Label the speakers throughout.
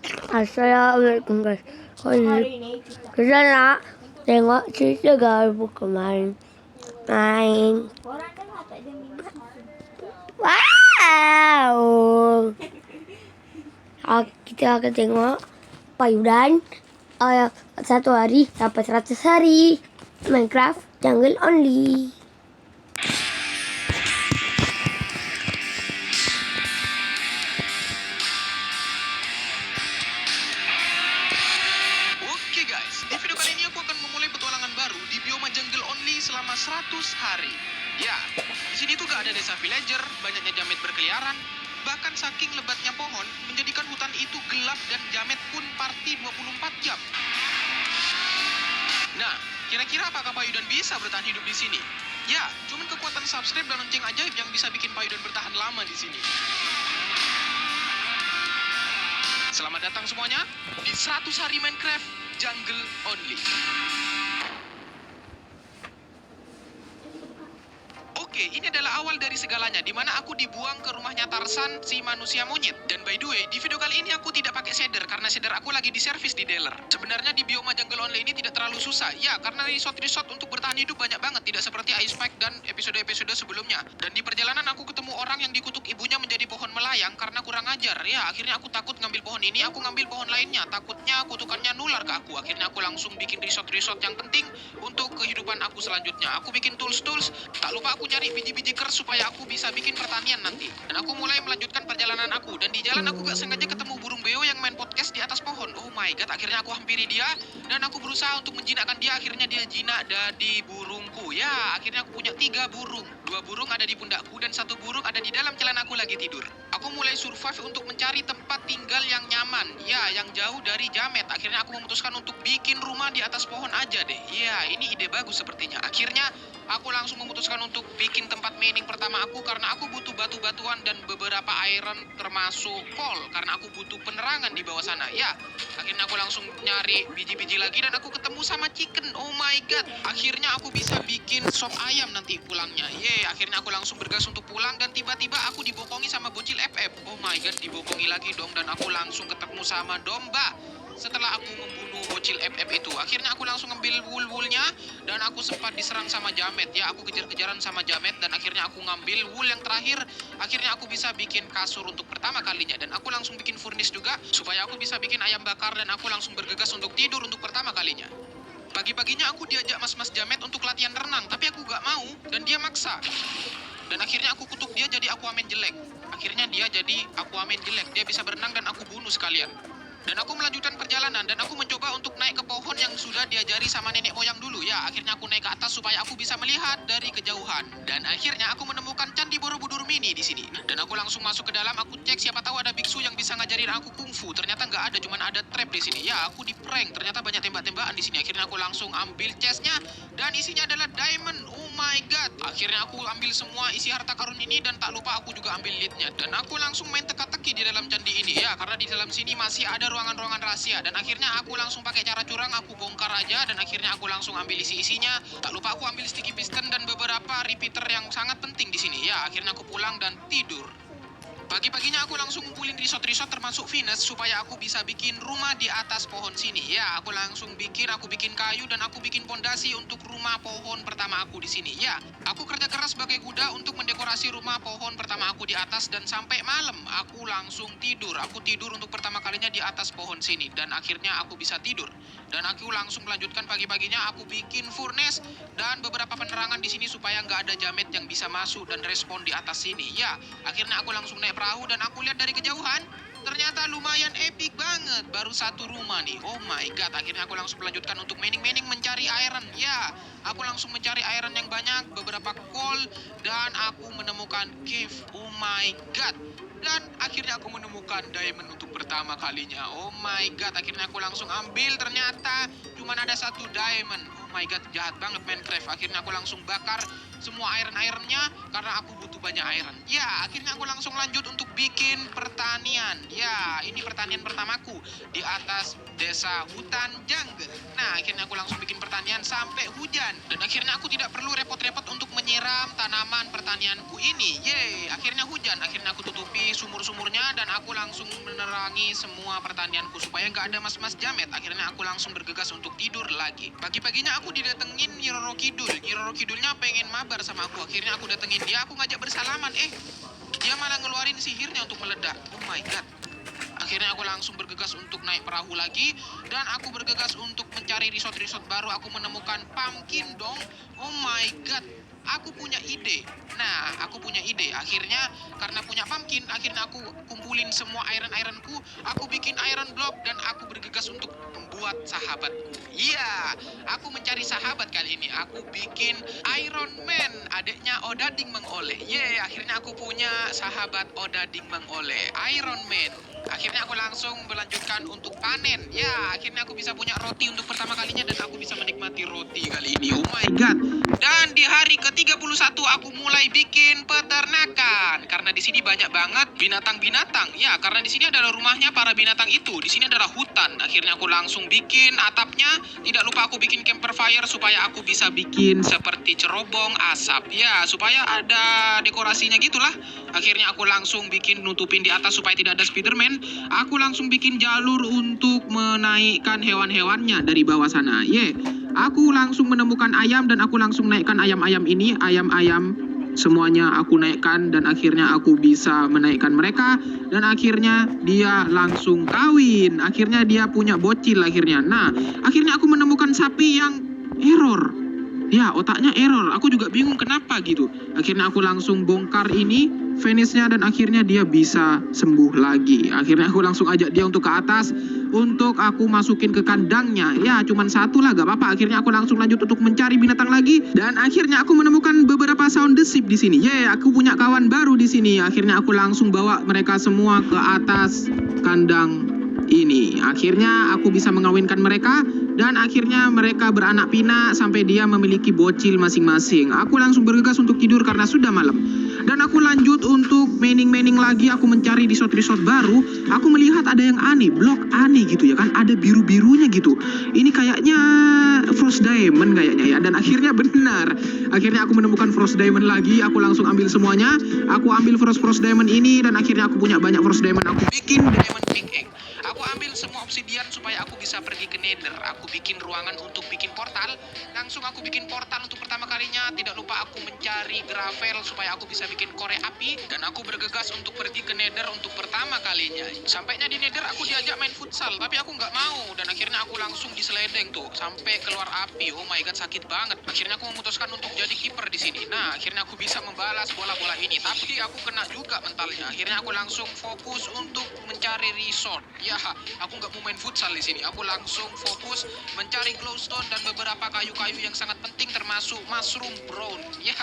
Speaker 1: Assalamualaikum guys. Hari ini kita nak tengok cerita garbu kemarin main. Wow. Kita akan tengok payudan satu hari sampai 100 hari Minecraft Jungle Only.
Speaker 2: Selama 100 hari. Ya, di sini tuh gak ada desa villager, banyaknya jamet berkeliaran, bahkan saking lebatnya pohon menjadikan hutan itu gelap dan jamet pun party 24 jam. Nah, kira-kira apakah payudan bisa bertahan hidup di sini? Ya, cuman kekuatan subscribe dan lonceng ajaib yang bisa bikin payudan bertahan lama di sini. Selamat datang semuanya di 100 hari Minecraft Jungle Only. Oke, ini adalah awal dari segalanya, di mana aku dibuang ke rumahnya Tarzan, si manusia monyet. Dan by the way, di video kali ini aku tidak pakai shader, karena shader aku lagi di servis di dealer. Sebenarnya di bioma Jungle Only ini tidak terlalu susah. Ya, karena resort untuk bertahan hidup banyak banget, tidak seperti Ice Pack dan episode-episode sebelumnya. Dan di perjalanan aku ketemu orang yang dikutuk ibunya menjadi pohon melayang karena kurang ajar. Ya, akhirnya aku takut ngambil pohon ini, aku ngambil pohon lainnya. Takutnya kutukannya nular ke aku. Akhirnya aku langsung bikin resort yang penting untuk kehidupan aku selanjutnya. Aku bikin tools, tak lupa aku nyari biji-biji kers supaya aku bisa bikin pertanian nanti. Dan aku mulai melanjutkan perjalanan aku. Dan di jalan aku gak sengaja ketemu burung beo yang main podcast di atas pohon. Oh my god, akhirnya aku hampiri dia. Dan aku berusaha untuk menjinakkan dia. Akhirnya dia jinak dari burungku. Ya, akhirnya aku punya 3 burung. 2 burung ada di pundakku dan 1 burung ada di dalam celanaku lagi tidur. Aku mulai survive untuk mencari tempat tinggal yang nyaman. Ya, yang jauh dari jamet. Akhirnya aku memutuskan untuk bikin rumah di atas pohon aja deh. Ya, ini ide bagus sepertinya. Akhirnya aku langsung memutuskan untuk bikin tempat mining pertama aku karena aku butuh batu-batuan dan beberapa iron termasuk coal karena aku butuh penerangan di bawah sana. Ya, akhirnya aku langsung nyari biji-biji lagi dan aku ketemu sama chicken. Oh my god, akhirnya aku bisa bikin sop ayam nanti pulangnya. Akhirnya aku langsung bergas untuk pulang dan tiba-tiba aku dibokongi sama bocil FF. Oh my god, dibokongi lagi dong dan aku langsung ketemu sama domba. Setelah aku membunuh bocil FF itu, akhirnya aku langsung ngambil wool-woolnya dan aku sempat diserang sama jamet. Ya, aku kejar-kejaran sama jamet dan akhirnya aku ngambil wool yang terakhir. Akhirnya aku bisa bikin kasur untuk pertama kalinya dan aku langsung bikin furnace juga supaya aku bisa bikin ayam bakar dan aku langsung bergegas untuk tidur untuk pertama kalinya. Pagi-paginya aku diajak mas-mas jamet untuk latihan renang, tapi aku gak mau dan dia maksa. Dan akhirnya aku kutuk dia jadi Aquaman jelek. Akhirnya dia jadi Aquaman jelek, dia bisa berenang dan aku bunuh sekalian. Dan aku melanjutkan perjalanan dan aku mencoba untuk naik ke pohon yang sudah diajari sama nenek moyang dulu. Ya, akhirnya aku naik ke atas supaya aku bisa melihat dari kejauhan. Dan akhirnya aku menemukan Candi Borobudur Mini di sini. Dan aku langsung masuk ke dalam, aku cek siapa tahu ada biksu yang bisa ngajarin aku kungfu. Ternyata nggak ada, cuman ada trap di sini. Ya, aku di prank. Ternyata banyak tembak-tembakan di sini. Akhirnya aku langsung ambil chestnya dan isinya adalah diamond. Oh my god. Akhirnya aku ambil semua isi harta karun ini dan tak lupa aku juga ambil leadnya. Dan aku langsung main teka-teki di dalam candi ini. Ya, karena di dalam sini masih ada ruangan-ruangan rahasia dan akhirnya aku langsung pakai cara curang, aku bongkar aja dan akhirnya aku langsung ambil isi-isinya. Tak lupa aku ambil sticky piston dan beberapa repeater yang sangat penting di sini. Ya, akhirnya aku pulang dan tidur. Pagi-paginya aku langsung ngumpulin resort termasuk Venus supaya aku bisa bikin rumah di atas pohon sini. Ya, aku langsung aku bikin kayu dan aku bikin pondasi untuk rumah pohon pertama aku di sini. Ya, aku kerja keras sebagai kuda untuk mendekorasi rumah pohon pertama aku di atas dan sampai malam aku langsung tidur. Aku tidur untuk pertama kalinya di atas pohon sini dan akhirnya aku bisa tidur. Dan aku langsung melanjutkan pagi-paginya aku bikin furnace dan beberapa penerangan di sini supaya nggak ada jamet yang bisa masuk dan respon di atas sini. Ya, akhirnya aku langsung naik perahu dan aku lihat dari kejauhan ternyata lumayan epic banget, baru 1 rumah nih. Oh my god, akhirnya aku langsung melanjutkan untuk mining mencari iron. Ya, aku langsung mencari iron yang banyak, beberapa coal dan aku menemukan cave. Oh my god, dan akhirnya aku menemukan diamond untuk pertama kalinya. Oh my god, akhirnya aku langsung ambil, ternyata cuma ada 1 diamond. Oh my god, jahat banget Minecraft. Akhirnya aku langsung bakar semua iron-ironnya karena aku butuh banyak iron. Ya, akhirnya aku langsung lanjut untuk bikin pertanian. Ya, ini pertanian pertamaku di atas desa hutan jungle. Nah, akhirnya aku langsung bikin pertanian sampai hujan. Dan akhirnya aku tidak perlu repot-repot untuk menyiram tanaman pertanianku ini. Yeay, akhirnya hujan. Akhirnya aku tutupi sumur-sumurnya dan aku langsung menerangi semua pertanianku supaya nggak ada mas-mas jamet. Akhirnya aku langsung bergegas untuk tidur lagi. Pagi-paginya aku didatengin Nyi Roro Kidul. Nyi Roro Kidulnya pengen mabar sama aku. Akhirnya aku datengin dia, aku ngajak bersalaman. Dia malah ngeluarin sihirnya untuk meledak. Oh my god. Akhirnya aku langsung bergegas untuk naik perahu lagi. Dan aku bergegas untuk mencari resort-resort baru. Aku menemukan pumpkin dong. Oh my god. Aku punya ide. Nah, aku punya ide. Akhirnya, karena punya pumpkin, akhirnya aku kumpulin semua iron-ironku. Aku bikin iron block dan aku bergegas untuk membuat sahabatku. Iya, aku mencari sahabat kali ini. Aku bikin Iron Man, adiknya Odading Mang Oleh. Yeay, akhirnya aku punya sahabat Odading Mang Oleh, Iron Man. Akhirnya aku langsung melanjutkan untuk panen. Ya, akhirnya aku bisa punya roti untuk pertama kalinya dan aku bisa menikmati roti kali ini. Oh my god. Dan di hari ke-31 aku mulai bikin peternakan karena di sini banyak banget binatang-binatang. Ya, karena di sini adalah rumahnya para binatang itu. Di sini adalah hutan. Akhirnya aku langsung bikin atapnya. Tidak lupa aku bikin campfire supaya aku bisa bikin seperti cerobong asap. Ya, supaya ada dekorasinya gitulah. Akhirnya aku langsung bikin nutupin di atas supaya tidak ada Spiderman. Aku langsung bikin jalur untuk menaikkan hewan-hewannya dari bawah sana. Aku langsung menemukan ayam dan aku langsung naikkan ayam-ayam ini. Ayam-ayam semuanya aku naikkan dan akhirnya aku bisa menaikkan mereka. Dan akhirnya dia langsung kawin. Akhirnya dia punya bocil akhirnya. Nah, akhirnya aku menemukan sapi yang error. Ya, otaknya error. Aku juga bingung kenapa gitu. Akhirnya aku langsung bongkar ini furnace-nya dan akhirnya dia bisa sembuh lagi. Akhirnya aku langsung ajak dia untuk ke atas untuk aku masukin ke kandangnya. Ya, cuman satu lah, gak apa-apa. Akhirnya aku langsung lanjut untuk mencari binatang lagi dan akhirnya aku menemukan beberapa sound the sheep di sini. Aku punya kawan baru di sini. Akhirnya aku langsung bawa mereka semua ke atas kandang ini. Akhirnya aku bisa mengawinkan mereka dan akhirnya mereka beranak pinak sampai dia memiliki bocil masing-masing. Aku langsung bergegas untuk tidur karena sudah malam. Dan aku lanjut untuk mining lagi. Aku mencari resort-resort baru. Aku melihat ada yang aneh, blok aneh gitu ya kan, ada biru-birunya gitu. Ini kayaknya Frost Diamond kayaknya ya. Dan akhirnya benar. Akhirnya aku menemukan Frost Diamond lagi. Aku langsung ambil semuanya. Aku ambil Frost Diamond ini dan akhirnya aku punya banyak Frost Diamond. Aku bikin Diamond Pickaxe. Aku ambil semua obsidian supaya aku bisa pergi ke Nether. Aku bikin ruangan untuk bikin portal. Langsung aku bikin portal untuk pertama kalinya. Tidak lupa aku mencari gravel supaya aku bisa bikin korek api. Dan aku bergegas untuk pergi ke Nether untuk pertama kalinya. Sampainya di Nether aku diajak main futsal, tapi aku nggak mau. Dan akhirnya aku langsung diseledeng tuh sampai keluar api. Oh my god, sakit banget. Akhirnya aku memutuskan untuk jadi kiper di sini. Nah, akhirnya aku bisa membalas bola-bola ini. Tapi aku kena juga mentalnya. Akhirnya aku langsung fokus untuk mencari resort. Ya, aku nggak mau main futsal di sini. Aku langsung fokus mencari glowstone dan beberapa kayu-kayu yang sangat penting termasuk mushroom brown. Ya,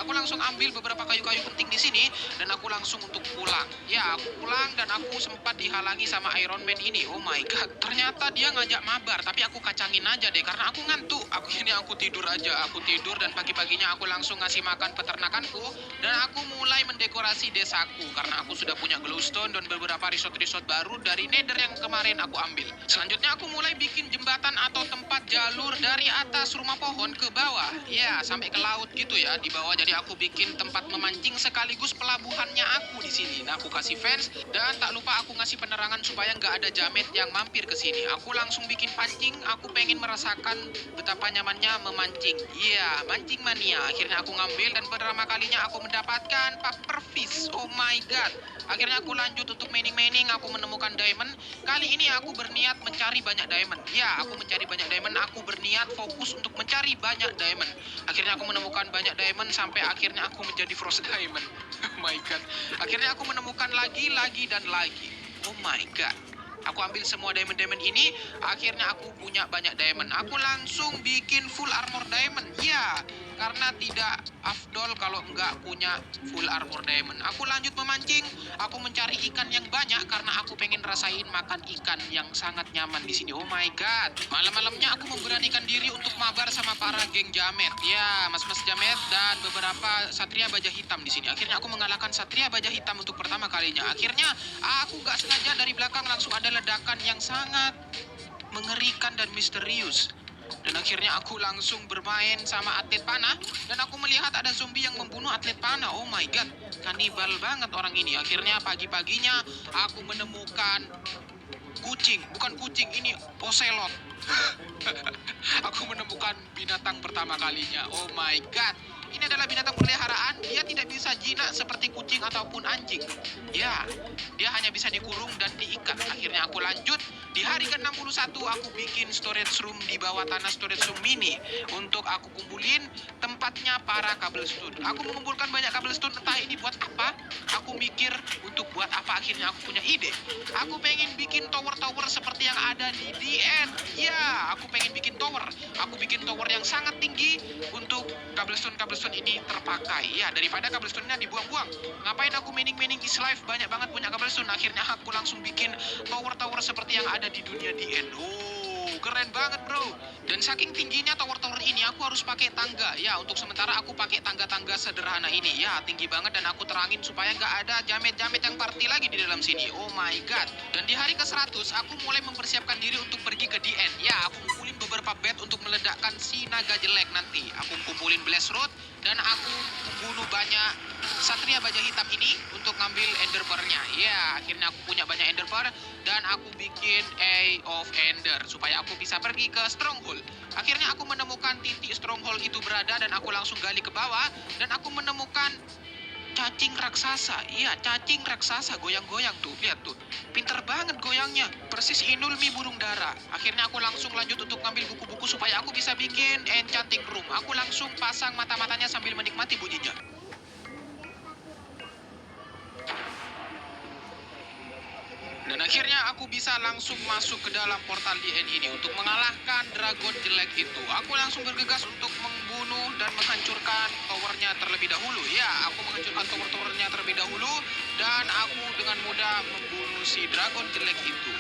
Speaker 2: aku langsung ambil beberapa kayu-kayu penting di sini dan aku langsung untuk pulang. Ya, aku pulang dan aku sempat dihalangi sama Iron Man ini. Oh my god, ternyata dia ngajak mabar, tapi aku kacangin aja deh karena aku ngantuk. Aku tidur aja. Aku tidur dan pagi-paginya aku langsung ngasih makan peternakanku dan aku mulai mendekorasi desaku karena aku sudah punya glowstone dan beberapa resort-resort baru dari Nether yang kemarin aku ambil. Selanjutnya aku mulai bikin jembatan atau tempat jalur dari atas rumah pohon ke bawah. Ya, sampai ke laut gitu ya di bawah. Jadi aku bikin tempat memancing sekaligus pelabuhannya aku di sini. Nah, aku kasih fence dan tak lupa aku ngasih penerangan supaya nggak ada jamet yang mampir ke sini. Aku langsung bikin pancing. Aku pengen merasakan betapa nyamannya memancing. Iya, mancing mania. Akhirnya aku ngambil dan pertama kalinya aku mendapatkan pufferfish. Oh my god. Akhirnya aku lanjut untuk mining. Aku menemukan diamond. Kali ini aku berniat mencari banyak diamond. Ya, aku mencari banyak diamond. Aku berniat fokus untuk mencari banyak diamond. Akhirnya aku menemukan banyak diamond sampai akhirnya aku menjadi Frost Diamond. Oh my god. Akhirnya aku menemukan lagi dan lagi. Oh my god. Aku ambil semua diamond ini. Akhirnya aku punya banyak diamond. Aku langsung bikin full armor diamond. Ya, karena tidak afdol kalau nggak punya full armor diamond. Aku lanjut memancing, aku mencari ikan yang banyak karena aku pengen rasain makan ikan yang sangat nyaman di sini. Oh my god. Malam-malamnya aku memberanikan diri untuk mabar sama para geng jamet. Ya, mas-mas jamet dan beberapa satria baja hitam di sini. Akhirnya aku mengalahkan satria baja hitam untuk pertama kalinya. Akhirnya aku nggak sengaja dari belakang langsung ada ledakan yang sangat mengerikan dan misterius. Dan akhirnya aku langsung bermain sama atlet panah. Dan aku melihat ada zombie yang membunuh atlet panah. Oh my god, kanibal banget orang ini. Akhirnya pagi-paginya aku menemukan kucing. Bukan kucing, ini ocelot. Aku menemukan binatang pertama kalinya. Oh my god. Ini adalah binatang peliharaan. Dia tidak bisa jinak seperti kucing ataupun anjing. Ya, dia hanya bisa dikurung dan diikat. Akhirnya aku lanjut. Di hari ke-61 aku bikin storage room di bawah tanah, storage room mini. Untuk aku kumpulin tempatnya para cobblestone. Aku mengumpulkan banyak cobblestone, entah ini buat apa. Aku mikir untuk buat apa, akhirnya aku punya ide. Aku pengen bikin tower-tower seperti yang ada di DN. Ya, aku pengen bikin tower. Aku bikin tower yang sangat tinggi untuk cobblestone ini terpakai. Ya, daripada cobblestone-nya dibuang-buang. Ngapain aku mining is life, banyak banget punya cobblestone. Akhirnya aku langsung bikin tower-tower seperti yang ada di dunia DN. Oh, keren banget bro. Dan saking tingginya tower-tower ini aku harus pakai tangga. Ya, untuk sementara aku pakai tangga-tangga sederhana ini. Ya, tinggi banget dan aku terangin supaya nggak ada jamet-jamet yang party lagi di dalam sini. Oh my god. Dan di hari ke-100 aku mulai mempersiapkan diri untuk pergi ke DN. Ya, aku kumpulin beberapa bed untuk meledakkan si naga jelek nanti. Aku kumpulin blast road dan aku membunuh banyak satria baja hitam ini untuk ngambil ender pearl-nya. Ya, akhirnya aku punya banyak ender pearl dan aku bikin Eye of Ender supaya aku bisa pergi ke stronghold. Akhirnya aku menemukan titik stronghold itu berada dan aku langsung gali ke bawah dan aku menemukan cacing raksasa. Iya, cacing raksasa goyang-goyang tuh. Lihat tuh. Pinter banget goyangnya. Persis Inulmi burung dara. Akhirnya aku langsung lanjut untuk ngambil buku-buku supaya aku bisa bikin enchanting room. Aku langsung pasang mata-matanya sambil menikmati bunyinya. Dan akhirnya aku bisa langsung masuk ke dalam portal DN ini untuk mengalahkan dragon jelek itu. Aku langsung bergegas untuk membunuh dan menghancurkan towernya terlebih dahulu. Ya, aku menghancurkan tower-towernya terlebih dahulu dan aku dengan mudah membunuh si dragon jelek itu.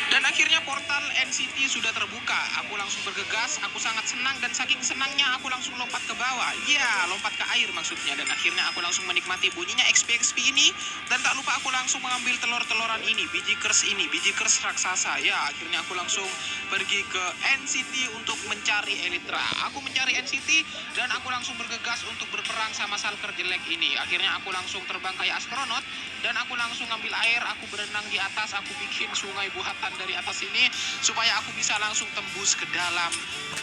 Speaker 2: Dan akhirnya portal NCT sudah terbuka. Aku langsung bergegas, aku sangat senang dan saking senangnya aku langsung lompat ke bawah. Ya, lompat ke air maksudnya. Dan akhirnya aku langsung menikmati bunyinya XP ini. Dan tak lupa aku langsung mengambil telur-teloran ini, biji kers raksasa. Ya, akhirnya aku langsung pergi ke NCT untuk mencari Elytra. Aku mencari NCT dan aku langsung bergegas untuk berperang sama Salker jelek ini. Akhirnya aku langsung terbang kayak astronot dan aku langsung ngambil air, aku berenang di atas, aku bikin sungai buatan dari atas ini supaya aku bisa langsung tembus ke dalam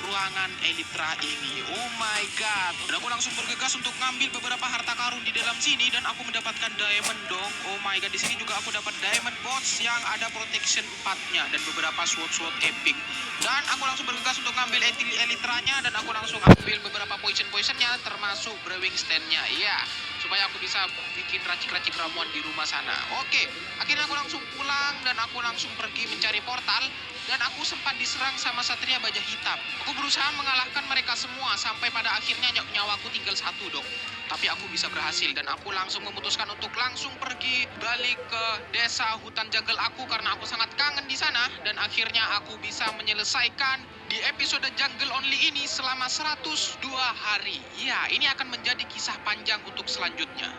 Speaker 2: ruangan Elytra ini. Oh my god. Dan aku langsung bergegas untuk ngambil beberapa harta karun di dalam sini dan aku mendapatkan diamond dong. Oh my god, di sini juga aku dapat diamond bots yang ada protection 4-nya dan beberapa sword epic. Dan aku langsung bergegas untuk ngambil Elytranya dan aku langsung ambil beberapa potionnya termasuk brewing stand-nya. Ya, supaya aku bisa bikin racik-racik ramuan di rumah sana. Oke, akhirnya aku langsung pulang dan aku langsung pergi mencari portal dan aku sempat diserang sama satria baja hitam. Aku berusaha mengalahkan mereka semua sampai pada akhirnya nyawaku tinggal 1 dong. Tapi aku bisa berhasil dan aku langsung memutuskan untuk langsung pergi balik ke desa hutan jungle aku karena aku sangat kangen di sana dan akhirnya aku bisa menyelesaikan di episode Jungle Only ini selama 102 hari. Ya, ini akan menjadi kisah panjang untuk selanjutnya.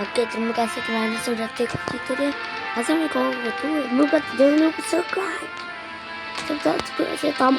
Speaker 1: Oke, terima kasih teman-teman sudah tonton video. Assalamualaikum warahmatullahi wabarakatuh. Jangan lupa subscribe. Kita juga sih kamu.